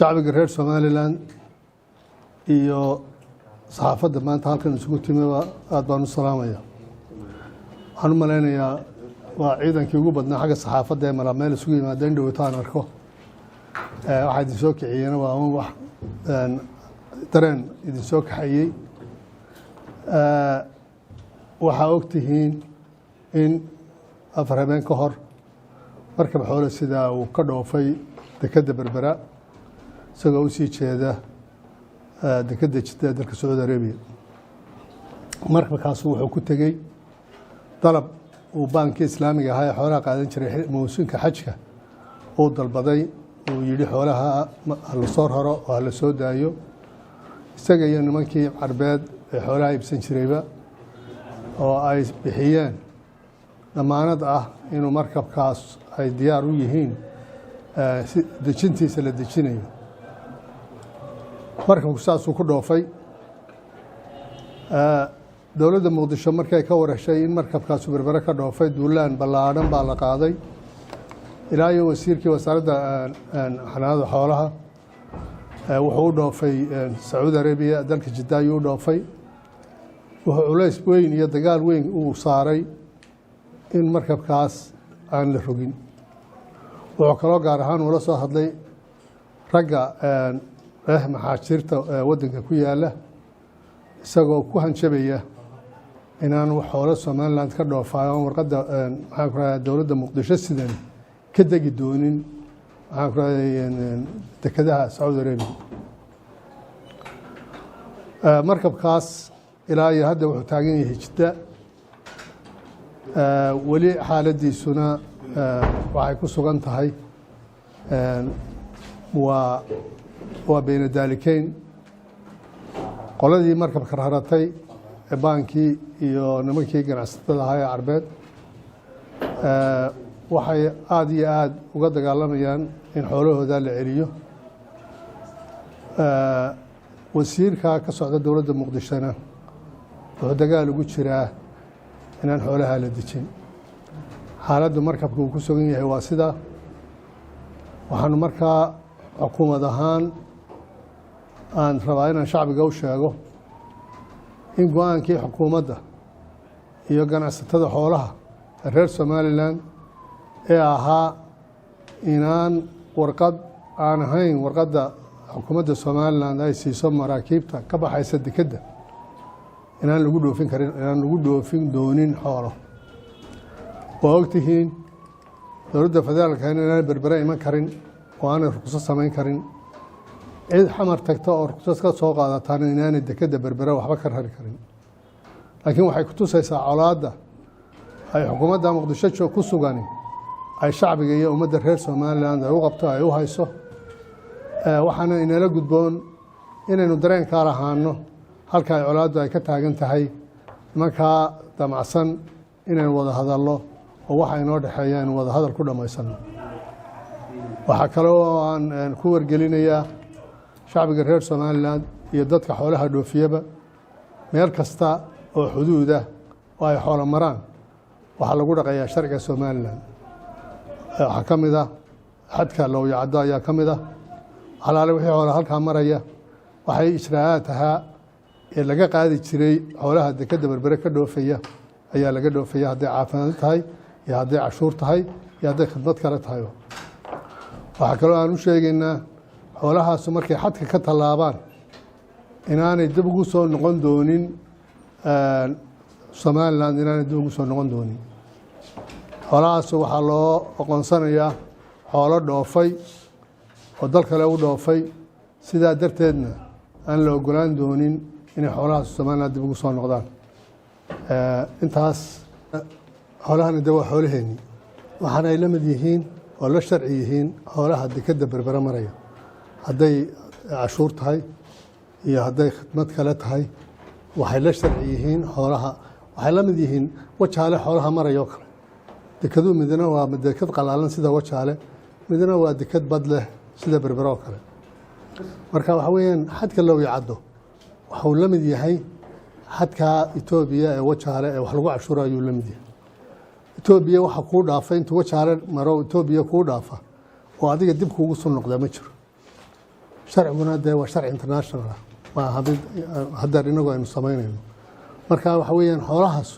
shacbiga reer Somaliland iyo saxaafadda maanta halkan isugu timay aad baan u salaamaya. Waxaan u maleynayaa waa ciidankii ugu badnaa xagga saxaafadda ee meel isugu yimaadeen dhawaataan arko. Waxa idin soo kiciyeen waa wax dareen idin soo kaxayay. Waxa ogtihiin in afar habeen ka hor markab xoolo sida uu ka dhoofay dekedda Berbera isagoo u sii jeeda dekedda Jidda dalka Sacuudi Arabiya. Markabkaas wuxuu ku tagay dalab uu baankii Islaamiga ahaa ee xoolaha qaadan jiray mawsuulka xajka oo dalbaday uu yiri xoolaha la soo raro oo la soo daayo isaga iyo nimankii Carbeed ee xoolaha iibsan jirayba oo ay bixiyeen damaanad ah inuu markabkaas ay diyaar u yihiin dejintiisa la dejinayo. markabku saasuu ku dhoofay. dowladda Muqdisho markay ka warashay in markabkaas Berbera ka dhoofay duulaan ballaadhan baa la qaaday ilaa iyo wasiirkii wasaaradda xanaanada xoolaha wuxuu u dhoofay Sacuudi Arabiya dalka Jidda ayuu u dhoofay. wuxuu culays weyn iyo dagaal weyn uu saaray in markabkaas aan la rogin. wuxuu kaloo gaar ahaan ula soo hadlay ragga maxaajiirta waddanka ku yaala isagoo ku hanjabaya inaan wax xoolo Somaliland ka dhoofayo warqadda maxaan ku raadin dowladda Muqdisho sidan ka degi doonin maxaan ku raadin dekedaha Sacuudi Arabiya. markabkaas ilaa iyo hadda wuxuu taagan yahay Jidda. weli xaaladiisuna waxay ku sugan tahay waa bayna daalikeyn. qoladii markabka raratay ee baankii iyo nimankii ganacsatada ahaa ee Carbeed waxay aad iyo aad uga dagaalamayaan in xoolahooda la celiyo. wasiirka ka socda dowladda Muqdishona wuxuu dagaal ugu jiraa inaan xoolaha la dejin. xaaladdu markabka uu ku sugan yahay waa sida. waxaan markaa xukuumad ahaan aan rabaa inaan shacbiga u sheego in go-aankii xukuumadda iyo ganacsatada xoolaha reer Somaliland ee ahaa inaan warqad aan ahayn warqadda xukuumadda Somaliland ay siiso maraakiibta ka baxaysa dekedda inaan lagu dhoofin karin inaan lagu dhoofin doonin xoolo. waa ogtihiin dowladda federaalka inaan Berbera iman karin oo aanay ruqsad samayn karin. cid xamar tagta oo ruqsad ka soo qaadataan inaanay dekedda Berbera waxba ka rari karin. laakiin waxay ku tusaysaa colaadda ay xukuumadda Muqdisho ku sugan ay shacbiga iyo ummadda reer Somaliland ay u qabto ay u hayso. waxaana inala gudboon inaynu dareen ka lahaano halka ay colaaddu ay ka taagan tahay markaa damacsan inaynu wada hadallo oo waxa inoo dhexeeya inaynu wada hadal ku dhammaysano. waxaa kaloo aan ku wargelinayaa shacbiga reer Somaliland iyo dadka xoolaha dhoofiyaba meel kasta oo xuduud ah oo ay xoolo maraan waxaa lagu dhaqayaa sharciga Somaliland. waxaa ka mid ah xadka Lowyacaddo ayaa ka mid ah. xalaale wixii xoolo halkaa maraya waxay ijraa'aad ahaa ee laga qaadi jiray xoolaha dekedda Berbera ka dhoofaya ayaa laga dhoofaya hadday caafimaad tahay iyo hadday cashuur tahay iyo hadday khidmad kale tahay. waxaa kaloo aan u sheegaynaa xoolahaasu markay xadka ka tallaabaan inaanay dib ugu soo noqon doonin Somaliland inaanay dib ugu soo noqon doonin. xoolahaasu waxaa loo aqoonsanayaa xoolo dhoofay oo dal kale u dhoofay. sidaa darteedna aan la ogolaan doonin inay xoolahaas Somaliland dib ugu soo noqdaan. intaas xoolahana de waa xoolaheennii waxaana ay la mid yihiin oo la sharci yihiin xoolaha dekedda Berbera maraya hadday cashuur tahay iyo hadday khidmad kale tahay waxay la sharci yihiin xoolaha waxay la mid yihiin wajaale xoolaha maraya oo kale. dekedu midna waa deked qalaalan sida wajaale midna waa deked bad leh sida Berbera oo kale. marka waxa weeyaan xadka Lowyacaddo waxuu la mid yahay xadka Itoobiya ee wajaale ee wax lagu cashuuro ayuu la mid yahay. Itoobiya waxa ku dhaafay intuu wajaale maro Itoobiya ku dhaafa oo adiga dib kuugu soo noqda ma jiro. sharciguna dee waa sharci international ah ma haddaan inagu aynu samaynayno marka waxa weeyaan xoolahaas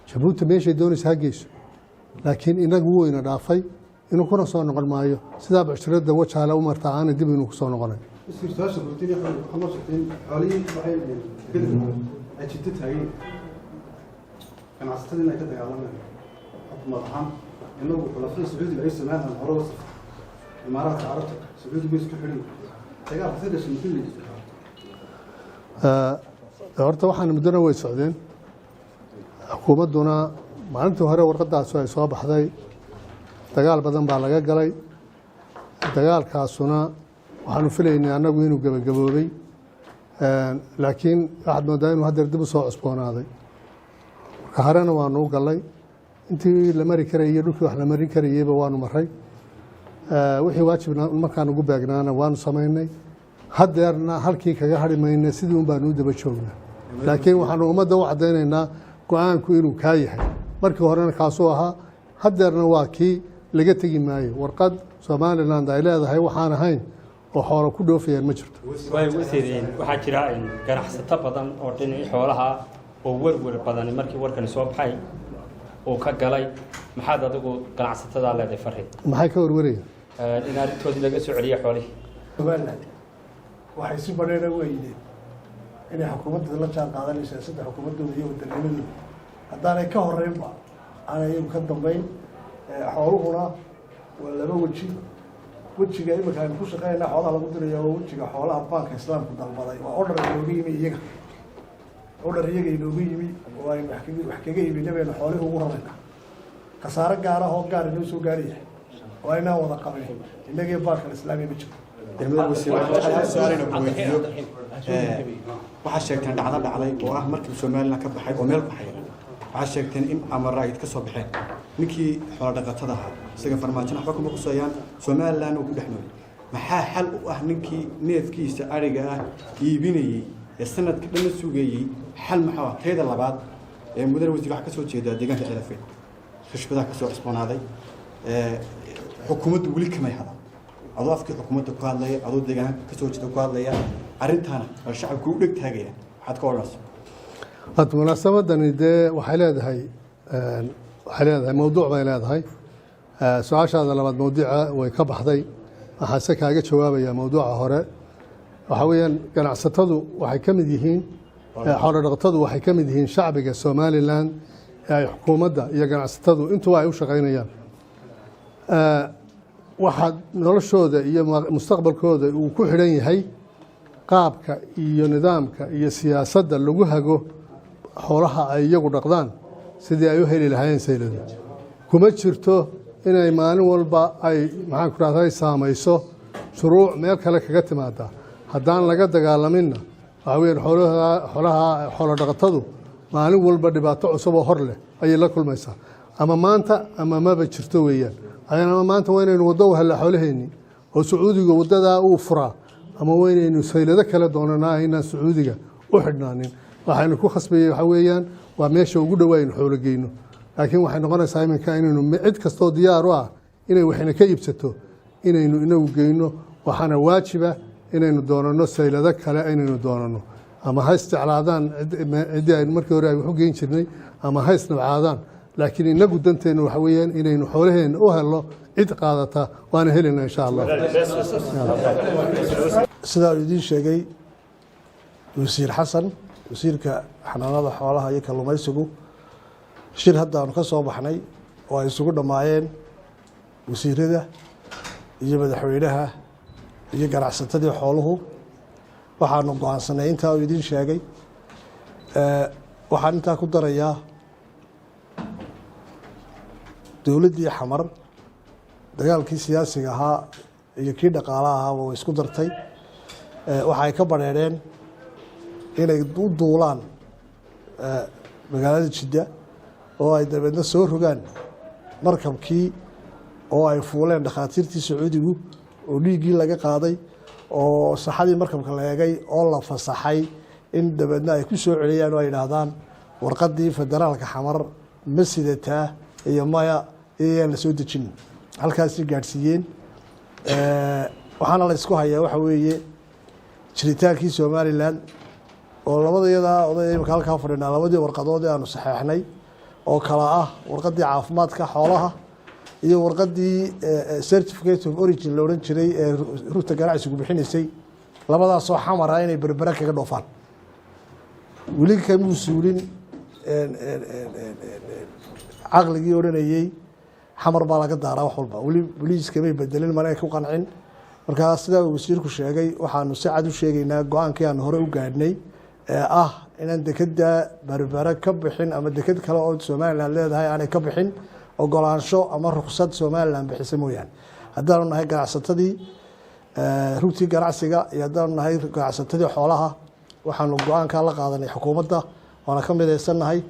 jabuuti meeshay doonaysa ha geyso laakiin inagu weyna dhaafay inuu kuna soo noqon maayo sidaa bucshirada wajaale u martaa aana dib inuu kusoo noqonay horta waxaan muddona way socdeen xukuumadduna maalintii hore warqadaas ay soo baxday dagaal badan baa laga galay dagaalkaasuna waxaanu filaynay annagu inuu gebagaboobay laakiin waxaad moodaa inuu haddeer dib u soo cusboonaaday marka horena waanu u gallay intii la mari karayay iyo dhulkii wax la marin karayeyba waanu maray wixii waajibna markaan ugu beegnaana waanu samaynay haddeerna halkii kaga hadhi mayna sidii un baanu u daba joognaa laakiin waxaanu ummadda u caddaynaynaa go-aanku inuu kaa yahay markii horena kaasuu ahaa haddeerna waa kii laga tegi maayo warqad somaliland ay leedahay waxaan ahayn oo xoolo ku dhoofayaan ma jirto waxaa jira ganacsato badan oo dhinacii xoolaha oo werwer badan markii warkani soo baxay uu ka galay maxaad adigu ganacsatada leedahay farriin maxay ka warwarayaan in arrintoodii laga soo celiyo xoolihii somaliland waxay si badheera weydeen inay xukuumadda la jaan qaadanaysa siyaasadda xukuumaddooda iyo wadanimadooda haddaanay ka horeynba aanay iyagu ka dambeyn xooluhuna waa laba weji wejiga imika aynu ku shaqeynaa xoolaha lagu diraya waa wejiga xoolaha baanka islaamku dalbaday waa odhar inooga yimi iyaga odhar iyaga inooga yimi oo aynu wax kaga iibina baynu xoolihii ugu rarayna khasaare gaar ah oo gaar inoo soo gaaraya oo aynaan wada qabin innagii baanka islaamiya ma jiro waxaa sheegteen dhacdo dhacday oo ah markii somaliland ka baxay oo meel baxay waxaa sheegteen in amaraayid ka soo baxeen ninkii xoolo dhaqatada ahaa isaga farmaajo waxba kuma qusayaan somaliland uu ku dhex nool maxaa xal u ah ninkii neefkiisa ariga ah iibinayey ee sanadka dhan sugayey xal maxaa tayada labaad ee mudane wasiir waxa ka soo jeeda deegaanka Elafeen khashbada ka soo cusboonaaday xukuumaddu weli kama hada adoo afkii xukuumadda ku hadlaya adoo deegaanka ka soo jeeda ku hadlaya arrintaana oo shacabku u dhig taagaya waxaad ka oranaysaa had munaasabaddani dee waxay leedahay mawduuc bay leedahay su-aashaada labaad mawduuca way ka baxday waxaan se kaaga jawaabayaa mawduuca hore waxaa weeyaan ganacsatadu waxay ka mid yihiin xoolo dhaqatadu waxay ka mid yihiin shacbiga somaliland ee ay xukuumadda iyo ganacsatadu intuba ay u shaqaynayaan waxaa noloshooda iyo mustaqbalkooda uu ku xidhan yahay qaabka iyo nidaamka iyo siyaasadda lagu hago xoolaha ay iyagu dhaqdaan sidii ay u heli lahaayeen saylada kuma jirto inay maalin walba ay maxaan ku rahday saamayso shuruuc meel kale kaga timaada haddaan laga dagaalaminna waxaa weeyaan xoolo dhaqatadu maalin walba dhibaato cusub oo hor leh ayay la kulmaysaa ama maanta ama maba jirto weeyaan ama maanta waa inaynu waddo u hella xoolaheennii oo sacuudiga waddadaa uu furaa ama waa inaynu saylado kale doonanaa inaan sacuudiga u xidhnaanin waxaynu ku khasbayey waxaa weeyaan waa meesha ugu dhow aynu xoolo geyno laakiin waxay noqonaysaa iminka inaynu cid kastoo diyaar u ah inay waxna ka iibsato inaynu inagu geyno waxaana waajiba inaynu doonano saylado kale inaynu doonano ama ha isjeclaadaan ciddii aynu markii hore ay wax u geyn jirnay ama ha isnabcaadaan laakiin inagu danteenna waxa weeyaan inaynu xoolaheenna u helno cid qaadata waana helina insha allah sidaa uu idiin sheegay wasiir xasan wasiirka xanaanada xoolaha iyo kalluumaysigu shir haddaanu ka soo baxnay oo ay isugu dhammaayeen wasiirada iyo madaxweynaha iyo ganacsatadii xooluhu waxaanu go-aansanay intaa uu idiin sheegay waxaan intaa ku darayaa dowladdii xamar dagaalkii siyaasiga ahaa iyo kii dhaqaalaha ahaaba way isku dartay waxay ka badheereen inay u duulaan magaalada jidda oo ay dabeedna soo rogaan markabkii oo ay fuuleen dhakhaatiirtii sacuudigu oo dhiiggii laga qaaday oo saxadii markabka la eegay oo la fasaxay in dabeedna ay ku soo celiyaan oo ay idhaahdaan warqaddii federaalka xamar ma sidataa iyo maya iyayaan la soo dejin halkaasay gaadhsiiyeen waxaana la isku hayaa waxa weeye jiritaankii Somaliland oo labadayada oday imika halkaa fadhinaa labadii warqadood ee aanu saxeexnay oo kala ah warqadii caafimaadka xoolaha iyo warqadii certificate of origin la oran jiray ee ruuta ganacsigu bixinaysay labadaas oo xamar ah inay berbera kaga dhoofaan weli kama masuulin caqligii oranayay xamar baa laga daaraa wax walba weli booliiska may bedelin mana ku qancin markaa sidaa uu wasiirku sheegay waxaanu si cad u sheegaynaa go-aankii aan hore u gaadhnay ee ah inaan dekeda berbera ka bixin ama deked kale oo Somaliland leedahay aanay ka bixin ogolaansho ama ruqsad Somaliland bixisa mooyaan haddaanu nahay ganacsatadii rugtii ganacsiga iyo haddaanu nahay ganacsatadii xoolaha waxaanu go-aankaa la qaadanay xukuumadda waana ka midaysanahay